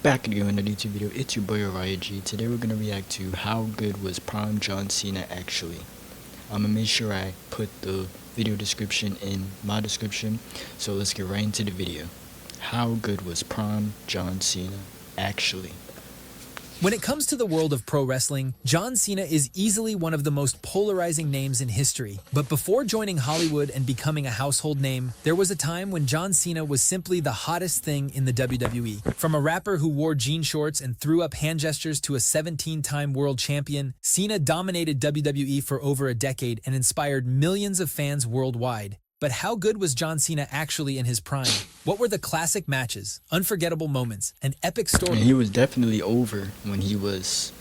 Back again with another YouTube video. It's your boy Orion G. Today we're gonna react to how good was Prime John Cena actually. I'm gonna make sure I put the video description in my description. So let's get right into the video. How good was Prime John Cena actually? When it comes to the world of pro wrestling, John Cena is easily one of the most polarizing names in history. But before joining Hollywood and becoming a household name, there was a time when John Cena was simply the hottest thing in the WWE. From a rapper who wore jean shorts and threw up hand gestures to a 17-time world champion, Cena dominated WWE for over a decade and inspired millions of fans worldwide. But how good was John Cena actually in his prime? What were the classic matches, unforgettable moments, and epic stories? And he was definitely over when he was,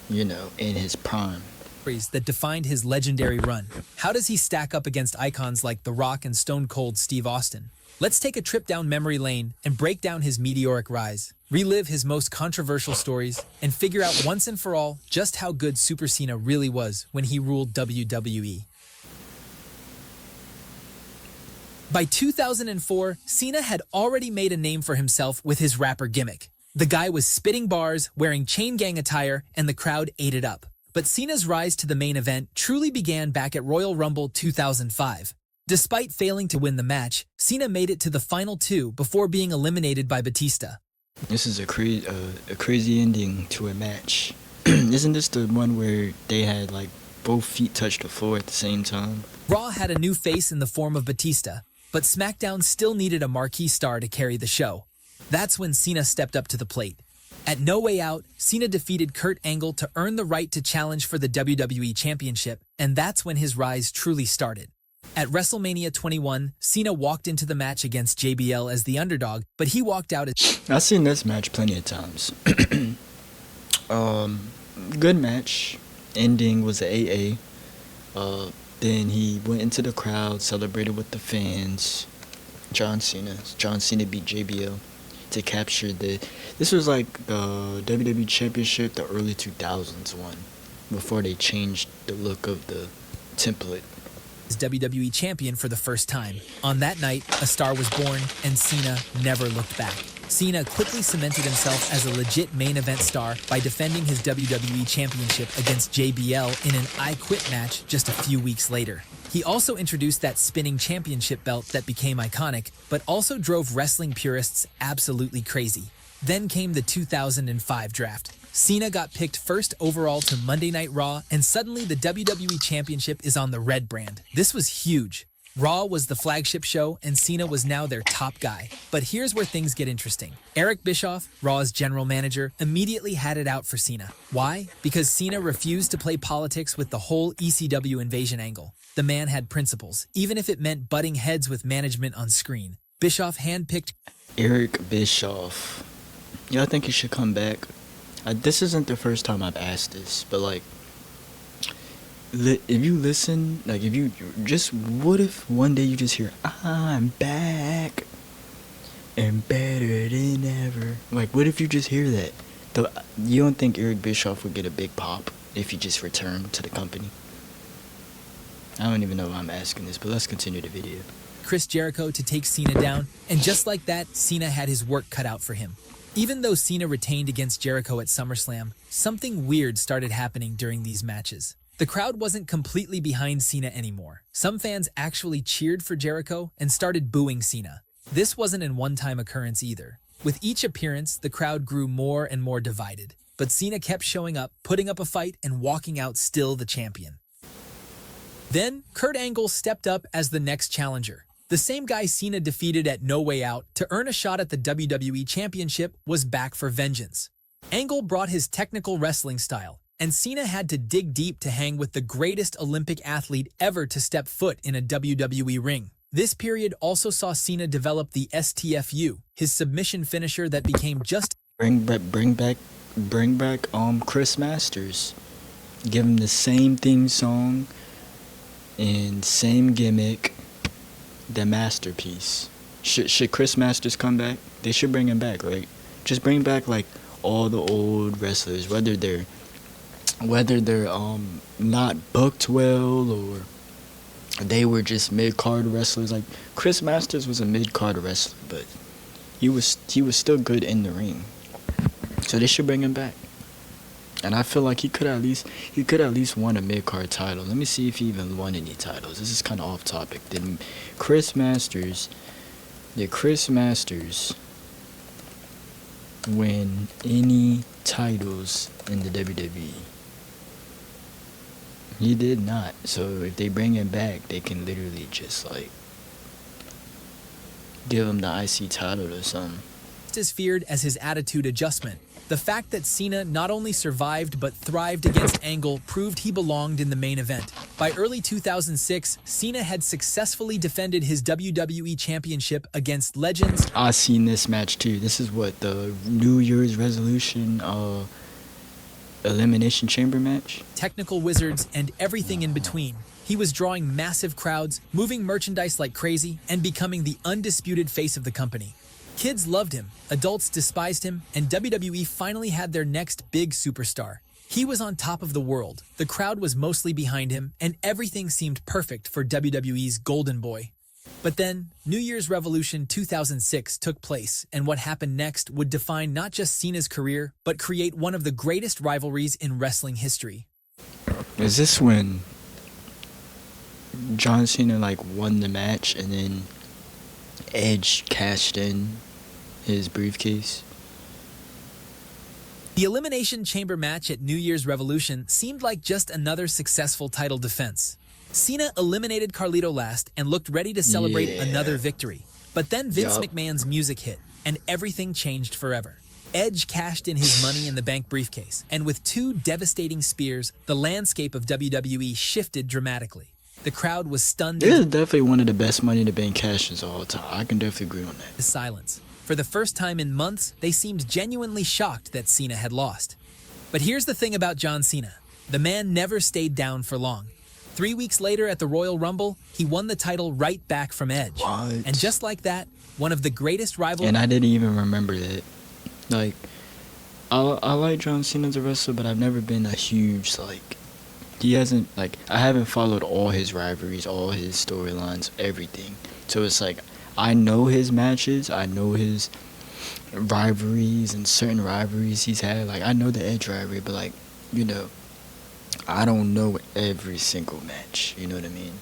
in his prime. That defined his legendary run. How does he stack up against icons like The Rock and Stone Cold Steve Austin? Let's take a trip down memory lane and break down his meteoric rise, relive his most controversial stories, and figure out once and for all just how good Super Cena really was when he ruled WWE. By 2004, Cena had already made a name for himself with his rapper gimmick. The guy was spitting bars, wearing chain gang attire, and the crowd ate it up. But Cena's rise to the main event truly began back at Royal Rumble 2005. Despite failing to win the match, Cena made it to the final two before being eliminated by Batista. This is a crazy ending to a match. Isn't this the one where they had like both feet touch the floor at the same time? Raw had a new face in the form of Batista, but SmackDown still needed a marquee star to carry the show. That's when Cena stepped up to the plate. At No Way Out, Cena defeated Kurt Angle to earn the right to challenge for the WWE Championship, and that's when his rise truly started. At WrestleMania 21, Cena walked into the match against JBL as the underdog, but he walked out as... I've seen this match plenty of times. Good match. Ending was a AA. Then he went into the crowd, celebrated with the fans. John Cena beat JBL to capture this was like the WWE Championship, the early 2000s one, before they changed the look of the template. WWE champion for the first time. On that night, a star was born, and Cena never looked back. Cena quickly cemented himself as a legit main event star by defending his WWE Championship against JBL in an I Quit match just a few weeks later. He also introduced that spinning championship belt that became iconic, but also drove wrestling purists absolutely crazy. Then came the 2005 draft. Cena got picked first overall to Monday Night Raw, and suddenly the WWE Championship is on the red brand. This was huge. Raw was the flagship show, and Cena was now their top guy. But here's where things get interesting. Eric Bischoff, Raw's general manager, immediately had it out for Cena. Why? Because Cena refused to play politics with the whole ECW invasion angle. The man had principles, even if it meant butting heads with management on screen. Bischoff handpicked Eric Bischoff. Yeah, I think he should come back. This isn't the first time I've asked this, but like, if you listen, like if you just, what if one day you just hear, I'm back and better than ever? Like, what if you just hear that? You don't think Eric Bischoff would get a big pop if he just returned to the company? I don't even know why I'm asking this, but let's continue the video. Chris Jericho to take Cena down, and just like that, Cena had his work cut out for him. Even though Cena retained against Jericho at SummerSlam, something weird started happening during these matches. The crowd wasn't completely behind Cena anymore. Some fans actually cheered for Jericho and started booing Cena. This wasn't a one-time occurrence either. With each appearance, the crowd grew more and more divided. But Cena kept showing up, putting up a fight, and walking out still the champion. Then, Kurt Angle stepped up as the next challenger. The same guy Cena defeated at No Way Out to earn a shot at the WWE Championship was back for vengeance. Angle brought his technical wrestling style, and Cena had to dig deep to hang with the greatest Olympic athlete ever to step foot in a WWE ring. This period also saw Cena develop the STFU, his submission finisher that became just... Bring back Chris Masters. Give him the same theme song and same gimmick. The masterpiece. Should Chris Masters come back? They should bring him back, right? Just bring back like all the old wrestlers, whether they're not booked well or they were just mid-card wrestlers. Like Chris Masters was a mid-card wrestler, but he was still good in the ring. So they should bring him back. And I feel like he could at least won a mid card title. Let me see if he even won any titles. This is kind of off topic. Chris Masters? Did Chris Masters win any titles in the WWE? He did not. So if they bring him back, they can literally just like give him the IC title or something. As feared as his attitude adjustment. The fact that Cena not only survived but thrived against Angle proved he belonged in the main event. By early 2006, Cena had successfully defended his WWE Championship against legends. I seen this match too. This is what, the New Year's resolution Elimination Chamber match? Technical wizards, and everything in between. He was drawing massive crowds, moving merchandise like crazy, and becoming the undisputed face of the company. Kids loved him, adults despised him, and WWE finally had their next big superstar. He was on top of the world, the crowd was mostly behind him, and everything seemed perfect for WWE's Golden Boy. But then, New Year's Revolution 2006 took place, and what happened next would define not just Cena's career, but create one of the greatest rivalries in wrestling history. Is this when John Cena like won the match and then Edge cashed in his briefcase? The Elimination Chamber match at New Year's Revolution seemed like just another successful title defense. Cena eliminated Carlito last and looked ready to celebrate another victory. But then Vince McMahon's music hit, and everything changed forever. Edge cashed in his Money in the Bank briefcase, and with 2 devastating spears, the landscape of WWE shifted dramatically. The crowd was stunned. This is definitely one of the best Money in the Bank cashes of all time. I can definitely agree on that. Silence. For the first time in months, they seemed genuinely shocked that Cena had lost. But here's the thing about John Cena. The man never stayed down for long. 3 weeks later at the Royal Rumble, he won the title right back from Edge. What? And just like that, one of the greatest rivalries... And I didn't even remember that. Like, I like John Cena as a wrestler, but I've never been a huge, like... He hasn't, like, I haven't followed all his rivalries, all his storylines, everything. So it's like, I know his matches, I know his rivalries and certain rivalries he's had. Like, I know the Edge rivalry, but, like, you know, I don't know every single match. You know what I mean?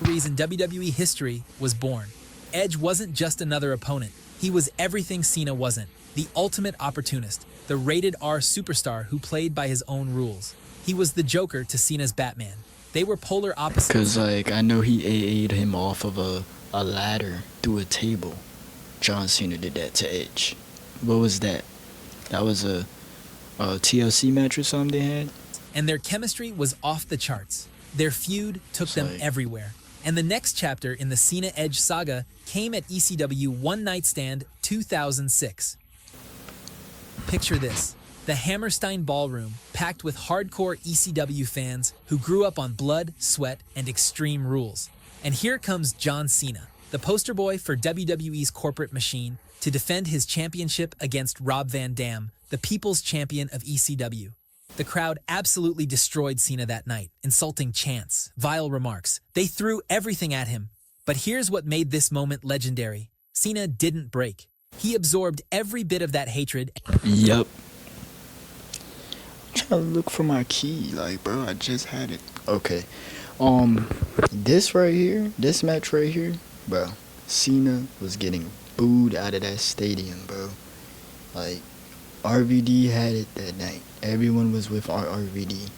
...in WWE history was born. Edge wasn't just another opponent. He was everything Cena wasn't. The ultimate opportunist, the rated R superstar who played by his own rules. He was the Joker to Cena's Batman. They were polar opposites. Because, like, I know he AA'd him off of a ladder through a table. John Cena did that to Edge. What was that? That was a TLC match or something they had? And their chemistry was off the charts. Their feud took them everywhere. And the next chapter in the Cena-Edge saga came at ECW One Night Stand 2006. Picture this. The Hammerstein Ballroom, packed with hardcore ECW fans who grew up on blood, sweat, and extreme rules. And here comes John Cena, the poster boy for WWE's corporate machine, to defend his championship against Rob Van Dam, the people's champion of ECW. The crowd absolutely destroyed Cena that night, insulting chants, vile remarks. They threw everything at him. But here's what made this moment legendary. Cena didn't break. He absorbed every bit of that hatred. Yup. I'm trying to look for my key, like, bro, I just had it. Okay. This right here, this match right here, bro, Cena was getting booed out of that stadium, bro. Like, RVD had it that night. Everyone was with RVD.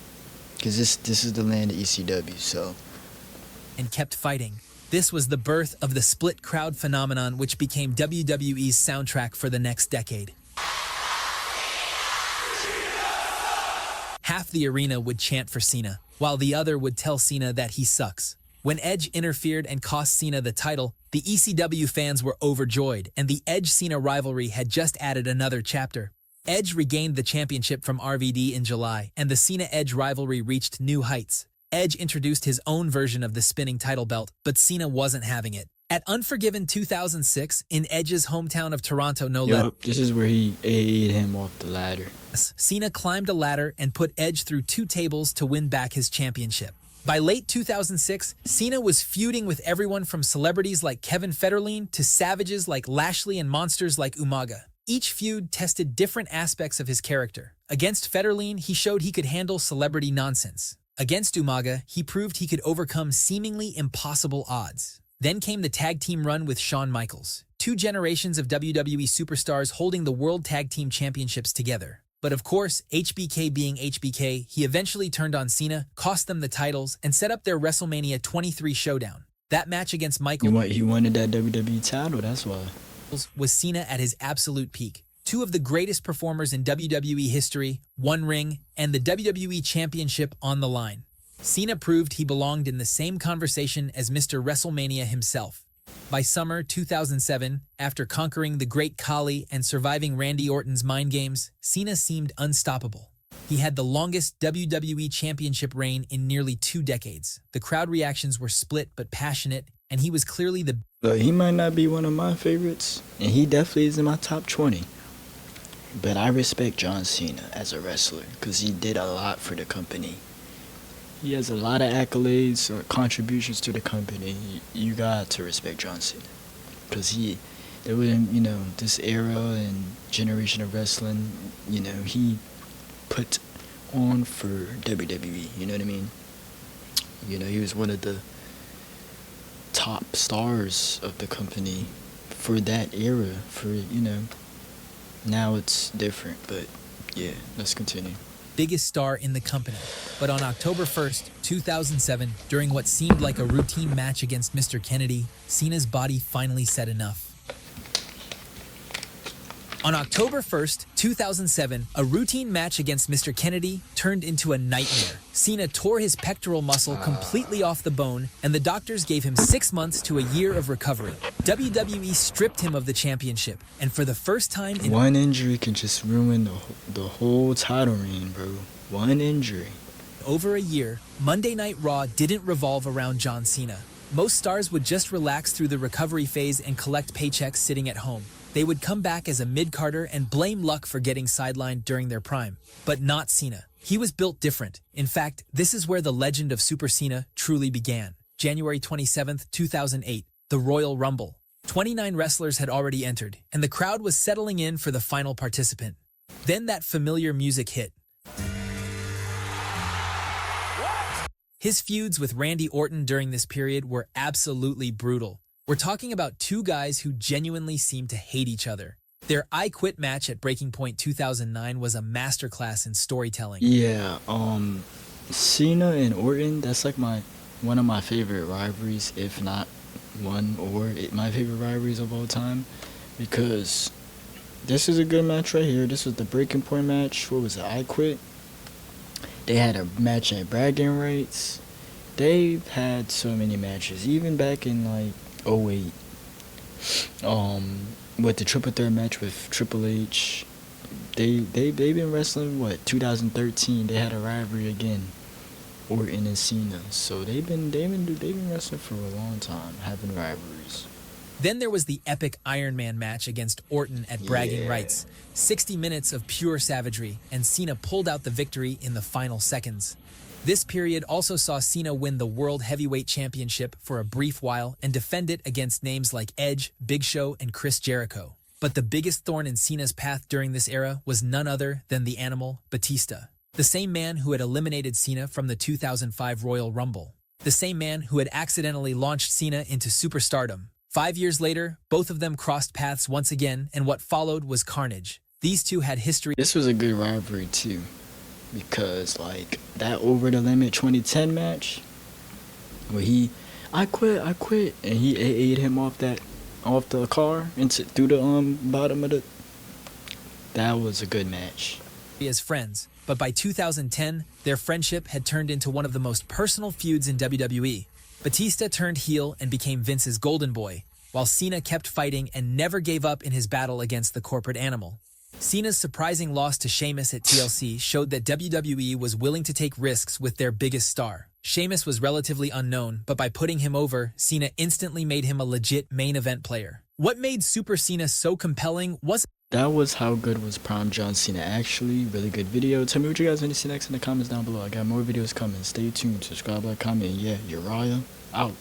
Because this is the land of ECW, so. And kept fighting. This was the birth of the split crowd phenomenon, which became WWE's soundtrack for the next decade. Half the arena would chant for Cena, while the other would tell Cena that he sucks. When Edge interfered and cost Cena the title, the ECW fans were overjoyed, and the Edge-Cena rivalry had just added another chapter. Edge regained the championship from RVD in July, and the Cena-Edge rivalry reached new heights. Edge introduced his own version of the spinning title belt, but Cena wasn't having it. At Unforgiven 2006, in Edge's hometown of Toronto, no less. This is where he AA'd him off the ladder. Cena climbed a ladder and put Edge through 2 tables to win back his championship. By late 2006, Cena was feuding with everyone from celebrities like Kevin Federline to savages like Lashley and monsters like Umaga. Each feud tested different aspects of his character. Against Federline, he showed he could handle celebrity nonsense. Against Umaga, he proved he could overcome seemingly impossible odds. Then came the tag team run with Shawn Michaels, two generations of WWE superstars holding the World Tag Team Championships together. But of course, HBK being HBK, he eventually turned on Cena, cost them the titles, and set up their WrestleMania 23 showdown. That match against Michaels He wanted that WWE title, that's why. was Cena at his absolute peak. Two of the greatest performers in WWE history, one ring, and the WWE Championship on the line. Cena proved he belonged in the same conversation as Mr. WrestleMania himself. By summer 2007, after conquering the Great Khali and surviving Randy Orton's mind games, Cena seemed unstoppable. He had the longest WWE Championship reign in nearly 2 decades. The crowd reactions were split but passionate, and he was clearly the He might not be one of my favorites, and he definitely is in my top 20. But I respect John Cena as a wrestler because he did a lot for the company. He has a lot of accolades or contributions to the company. You got to respect John Cena because there was, this era and generation of wrestling, he put on for WWE. You know what I mean? He was one of the top stars of the company for that era. Now it's different, but yeah, let's continue. biggest star in the company. But on October 1st, 2007, during what seemed like a routine match against Mr. Kennedy, Cena's body finally said enough. On October 1st, 2007, a routine match against Mr. Kennedy turned into a nightmare. Cena tore his pectoral muscle completely off the bone, and the doctors gave him 6 months to a year of recovery. WWE stripped him of the championship, and for the first time in one injury can just ruin the whole title reign, bro. One injury. over a year, Monday Night Raw didn't revolve around John Cena. Most stars would just relax through the recovery phase and collect paychecks sitting at home. They would come back as a mid-carder and blame luck for getting sidelined during their prime. But not Cena. He was built different. In fact, this is where the legend of Super Cena truly began. January 27, 2008, the Royal Rumble. 29 wrestlers had already entered, and the crowd was settling in for the final participant. Then that familiar music hit. His feuds with Randy Orton during this period were absolutely brutal. We're talking about two guys who genuinely seemed to hate each other. Their I Quit match at Breaking Point 2009 was a masterclass in storytelling. Yeah, Cena and Orton, that's like one of my favorite rivalries, if not my favorite rivalries of all time, because this is a good match right here. This was the Breaking Point match. What was it? I Quit. They had a match at Bragging Rights. They've had so many matches, even back in like 08. With the triple threat match with Triple H. They've been wrestling 2013. They had a rivalry again, Orton and Cena. So they've been wrestling for a long time, having rivalries. Then there was the epic Iron Man match against Orton at Bragging Rights. 60 minutes of pure savagery, and Cena pulled out the victory in the final seconds. This period also saw Cena win the World Heavyweight Championship for a brief while and defend it against names like Edge, Big Show, and Chris Jericho. But the biggest thorn in Cena's path during this era was none other than the Animal, Batista. The same man who had eliminated Cena from the 2005 Royal Rumble. The same man who had accidentally launched Cena into superstardom. 5 years later, both of them crossed paths once again, and what followed was carnage. These two had history. This was a good rivalry too, because that Over the Limit 2010 match, where I quit, and he AA'd him off the car through the bottom of the. That was a good match. As friends, but by 2010, their friendship had turned into one of the most personal feuds in WWE. Batista turned heel and became Vince's golden boy, while Cena kept fighting and never gave up in his battle against the corporate animal. Cena's surprising loss to Sheamus at TLC showed that WWE was willing to take risks with their biggest star. Sheamus was relatively unknown, but by putting him over, Cena instantly made him a legit main event player. What made Super Cena so compelling was That was how good was Prime John Cena. Actually, really good video. Tell me what you guys want to see next in the comments down below. I got more videos coming. Stay tuned. Subscribe, like, comment. Yeah, Uriah out.